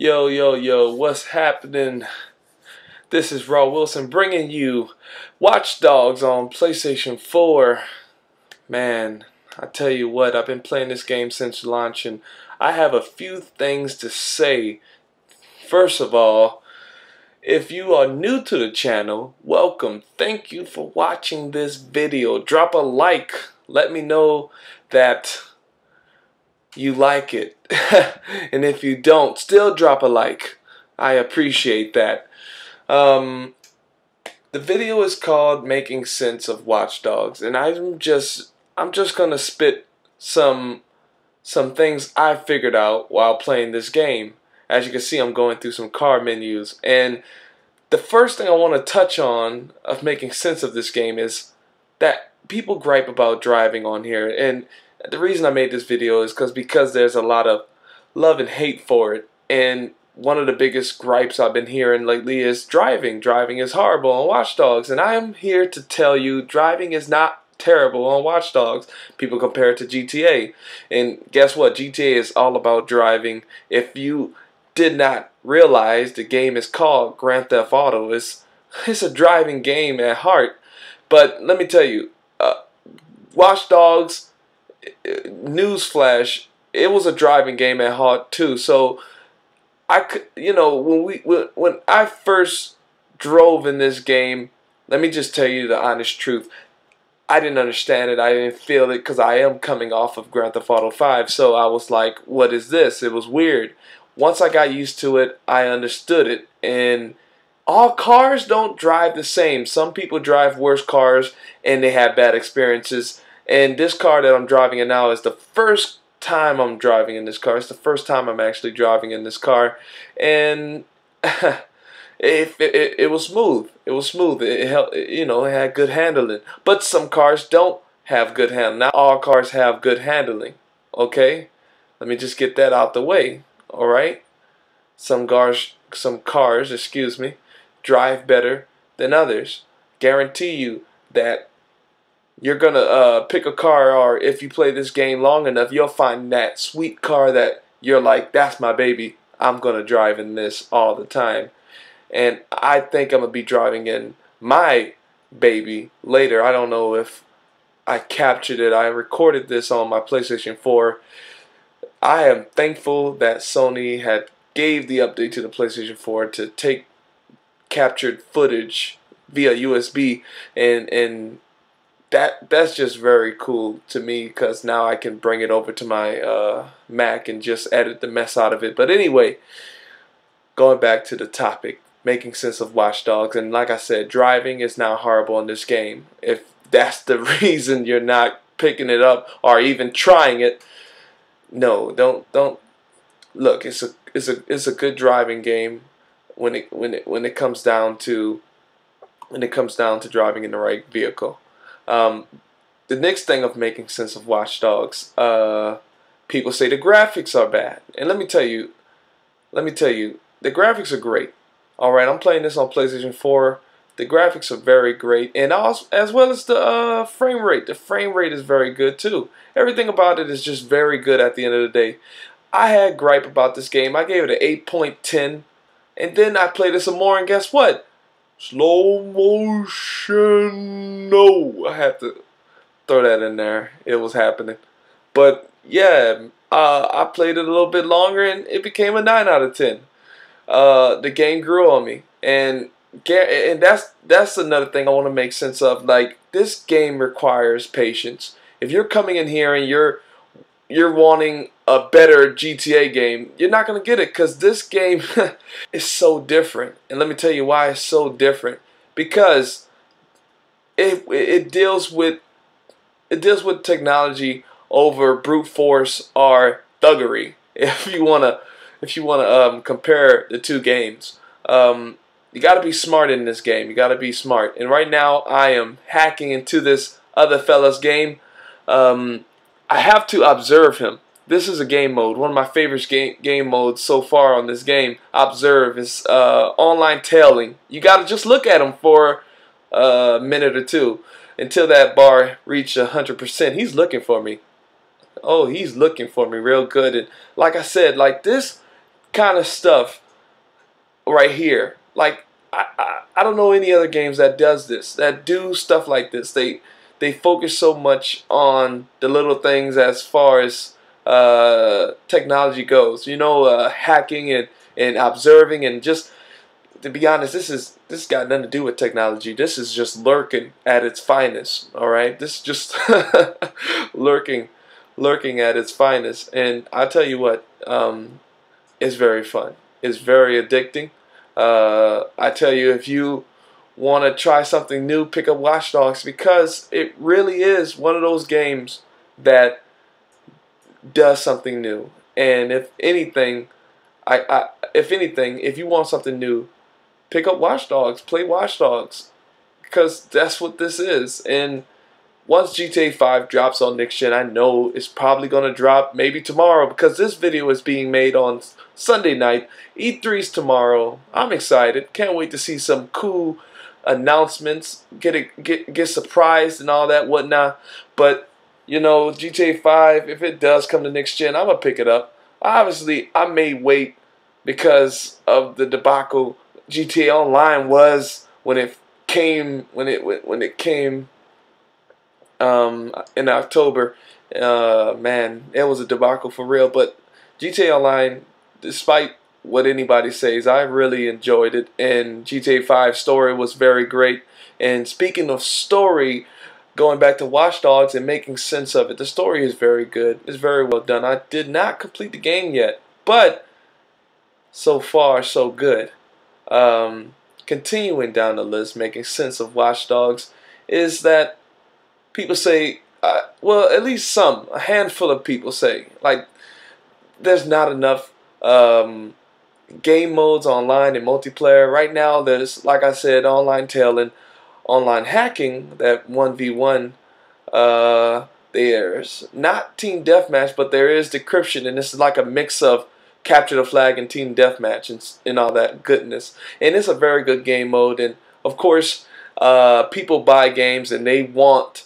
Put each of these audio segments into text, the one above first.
Yo, yo, yo, what's happening? This is Raw Wilson bringing you Watch Dogs on PlayStation 4. Man, I tell you what, I've been playing this game since launch and I have a few things to say. First of all, if you are new to the channel, welcome. Thank you for watching this video. Drop a like. Let me know that you like it. And if you don't, still drop a like. I appreciate that. The video is called Making Sense of Watch Dogs, and I'm just gonna spit some things I figured out while playing this game. As you can see, I'm going through some car menus, and the first thing I want to touch on of making sense of this game is that people gripe about driving on here, and the reason I made this video is because there's a lot of love and hate for it, and one of the biggest gripes I've been hearing lately is driving. Driving is horrible on Watch Dogs, and I am here to tell you driving is not terrible on Watch Dogs. People compare it to GTA, and guess what? GTA is all about driving. If you did not realize, the game is called Grand Theft Auto. It's a driving game at heart. But let me tell you, Watch Dogs, newsflash, it was a driving game at heart too. So I could, when I first drove in this game, let me just tell you the honest truth. I didn't understand it. I didn't feel it because I am coming off of Grand Theft Auto 5. So I was like, what is this? It was weird. Once I got used to it, I understood it. And all cars don't drive the same. Some people drive worse cars and they have bad experiences. And this car that I'm driving in now is the first time I'm driving in this car. It's the first time I'm actually driving in this car. And it was smooth. It was smooth. It helped, it had good handling. But some cars don't have good handling. Not all cars have good handling. Okay? Let me just get that out the way. All right? Some cars, drive better than others. Guarantee you that you're gonna pick a car, or if you play this game long enough, you'll find that sweet car that you're like, that's my baby. I'm gonna drive in this all the time. And I think I'm gonna be driving in my baby later. I don't know if I captured it. I recorded this on my PlayStation 4. I am thankful that Sony had gave the update to the PlayStation 4 to take captured footage via USB, and that's just very cool to me, because now I can bring it over to my Mac and just edit the mess out of it. But anyway, going back to the topic, making sense of Watch Dogs, and like I said, driving is not horrible in this game. If that's the reason you're not picking it up or even trying it, no, don't look. It's a good driving game when it comes down to driving in the right vehicle. The next thing of making sense of Watch Dogs, people say the graphics are bad, and let me tell you, the graphics are great. All right, I'm playing this on PlayStation 4. The graphics are very great, and as well as the frame rate. The frame rate is very good too. Everything about it is just very good at the end of the day. I had gripe about this game. I gave it an 8.10, and then I played it some more, and guess what? Slow motion. No, I had to throw that in there. It was happening. But yeah, I played it a little bit longer, and it became a 9 out of 10. The game grew on me, and that's another thing I want to make sense of. Like, this game requires patience. If you're coming in here and you're wanting a better GTA game, you're not gonna get it, because this game is so different. And let me tell you why it's so different. Because it deals with technology over brute force or thuggery. If you wanna compare the two games, you gotta be smart in this game. You gotta be smart. And right now, I am hacking into this other fella's game. I have to observe him. This is a game mode. One of my favorite game modes so far on this game. Observe is online tailing. You gotta just look at him for a minute or two until that bar reaches 100%. He's looking for me. Oh, he's looking for me real good. And like I said, like, this kind of stuff right here. Like I don't know any other games that does this, that do stuff like this. They focus so much on the little things as far as technology goes. You know, hacking and observing, and just to be honest, this got nothing to do with technology. This is just lurking at its finest. All right, this is just lurking at its finest. And I tell you what, it's very fun. It's very addicting. I tell you, if you want to try something new, pick up Watch Dogs, because it really is one of those games that does something new. And if anything, if you want something new, pick up Watch Dogs, play Watch Dogs, because that's what this is. And once GTA 5 drops on next gen, I know it's probably going to drop maybe tomorrow, because this video is being made on Sunday night. E3's tomorrow. I'm excited. Can't wait to see some cool announcements, get surprised and all that whatnot. But you know, GTA 5, if it does come to next gen, I'm gonna pick it up. Obviously, I may wait because of the debacle GTA Online was when it came in October. Man, it was a debacle for real. But GTA Online, despite what anybody says, I really enjoyed it, and GTA 5 story was very great. And speaking of story, going back to Watch Dogs and making sense of it, the story is very good. It's very well done. I did not complete the game yet, but so far so good. Continuing down the list, making sense of Watch Dogs, is that people say, well, at least a handful of people say, like, there's not enough game modes online and multiplayer. Right now there's, like I said, online tailing, online hacking, that 1v1. There's not team deathmatch, but there is decryption, and this is like a mix of capture the flag and team deathmatch and all that goodness. And it's a very good game mode. And of course, people buy games and they want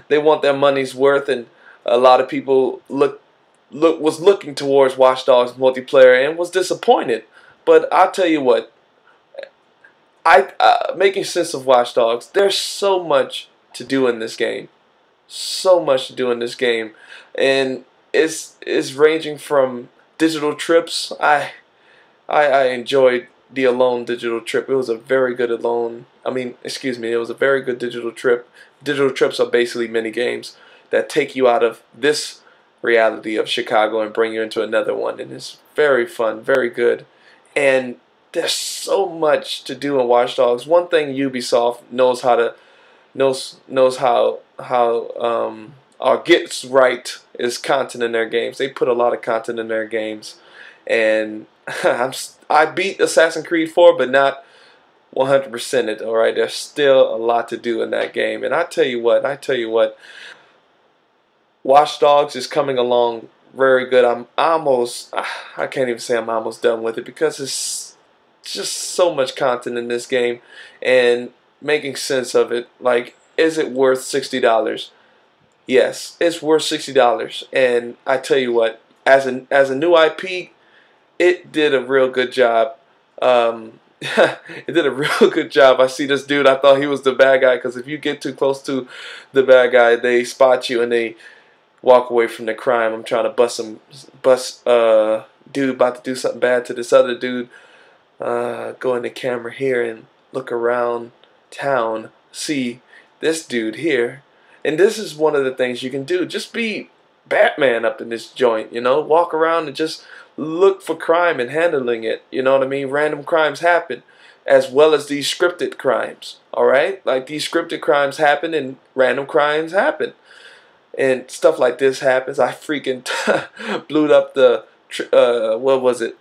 they want their money's worth, and a lot of people was looking towards Watch Dogs multiplayer and was disappointed. But I'll tell you what, making sense of Watch Dogs, there's so much to do in this game, so much to do in this game, and it's ranging from digital trips. I enjoyed the Alone digital trip. It was a very good it was a very good digital trip. Digital trips are basically mini games that take you out of this reality of Chicago and bring you into another one, and it's very fun, very good. And there's so much to do in Watch Dogs. One thing Ubisoft knows how or gets right is content in their games. They put a lot of content in their games, and I beat Assassin's Creed 4, but not 100% it. All right, there's still a lot to do in that game, and I tell you what, Watch Dogs is coming along very good. I can't even say I'm almost done with it, because it's just so much content in this game, and making sense of it. Like, is it worth $60? Yes, it's worth $60, and I tell you what, as a new IP, it did a real good job. It did a real good job. I see this dude, I thought he was the bad guy, because if you get too close to the bad guy, they spot you and they walk away from the crime. I'm trying to bust dude about to do something bad to this other dude. Go in the camera here and look around town, see this dude here. And this is one of the things you can do. Just be Batman up in this joint, you know, walk around and just look for crime and handling it. You know what I mean? Random crimes happen, as well as these scripted crimes. All right, like, these scripted crimes happen and random crimes happen, and stuff like this happens. I freaking blew up the what was it?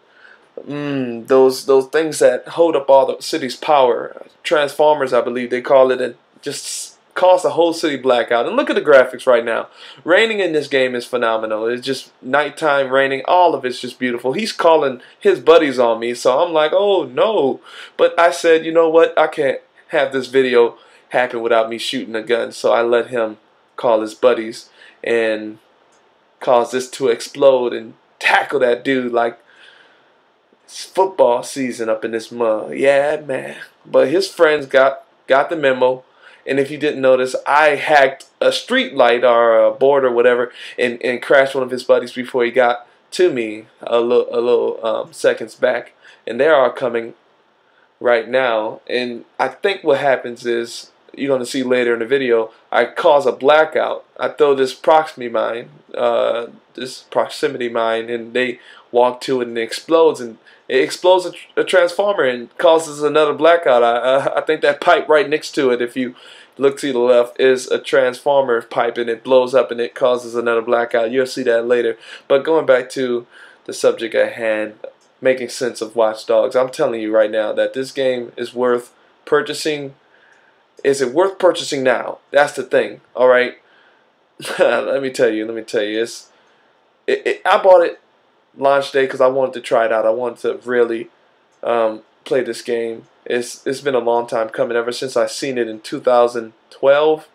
Those things that hold up all the city's power, transformers, I believe they call it, and just caused the whole city blackout. And look at the graphics right now. Raining in this game is phenomenal. It's just nighttime raining. All of it's just beautiful. He's calling his buddies on me, so I'm like, oh no. But I said, you know what? I can't have this video happen without me shooting a gun. So I let him call his buddies and cause this to explode and tackle that dude. Like, It's football season up in this mug. Yeah, man. But his friends got the memo. And if you didn't notice, I hacked a street light or a board or whatever and crashed one of his buddies before he got to me a little seconds back. And they are coming right now. And I think what happens is, you're going to see later in the video, I cause a blackout. I throw this proximity mine, and they walk to it and it explodes. And it explodes a transformer and causes another blackout. I think that pipe right next to it, if you look to the left, is a transformer pipe, and it blows up and it causes another blackout. You'll see that later. But going back to the subject at hand, making sense of Watch Dogs, I'm telling you right now that this game is worth purchasing. Is it worth purchasing now? That's the thing. All right. Let me tell you. I bought it launch day because I wanted to try it out. I wanted to really play this game. It's been a long time coming. Ever since I seen it in 2012.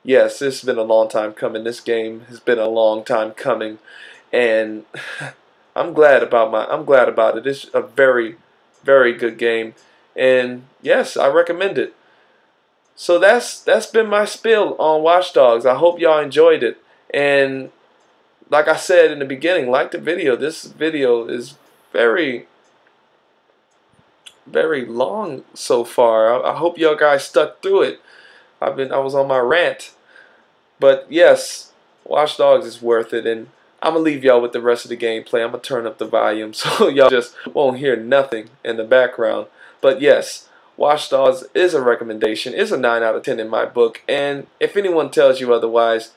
Yes, it's been a long time coming. This game has been a long time coming, and I'm glad about it. It's a very, very good game, and yes, I recommend it. So that's been my spiel on Watch Dogs. I hope y'all enjoyed it. And like I said in the beginning, like the video. This video is very, very long so far. I hope y'all guys stuck through it. I was on my rant. But yes, Watch Dogs is worth it, and I'm gonna leave y'all with the rest of the gameplay. I'm gonna turn up the volume so y'all just won't hear nothing in the background. But yes, Watch Dogs is a recommendation. It's a 9 out of 10 in my book. And if anyone tells you otherwise,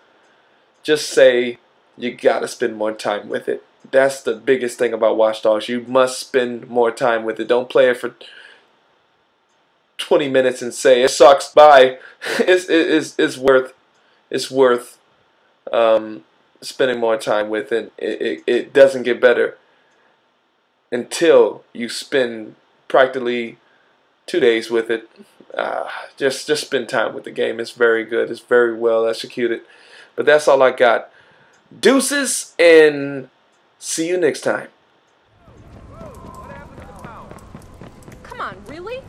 just say you gotta spend more time with it. That's the biggest thing about Watch Dogs. You must spend more time with it. Don't play it for 20 minutes and say it sucks. Bye. It's worth spending more time with it. It doesn't get better until you spend practically 2 days with it. Just spend time with the game. It's very good. It's very well executed. But that's all I got. Deuces, and see you next time. Come on, really?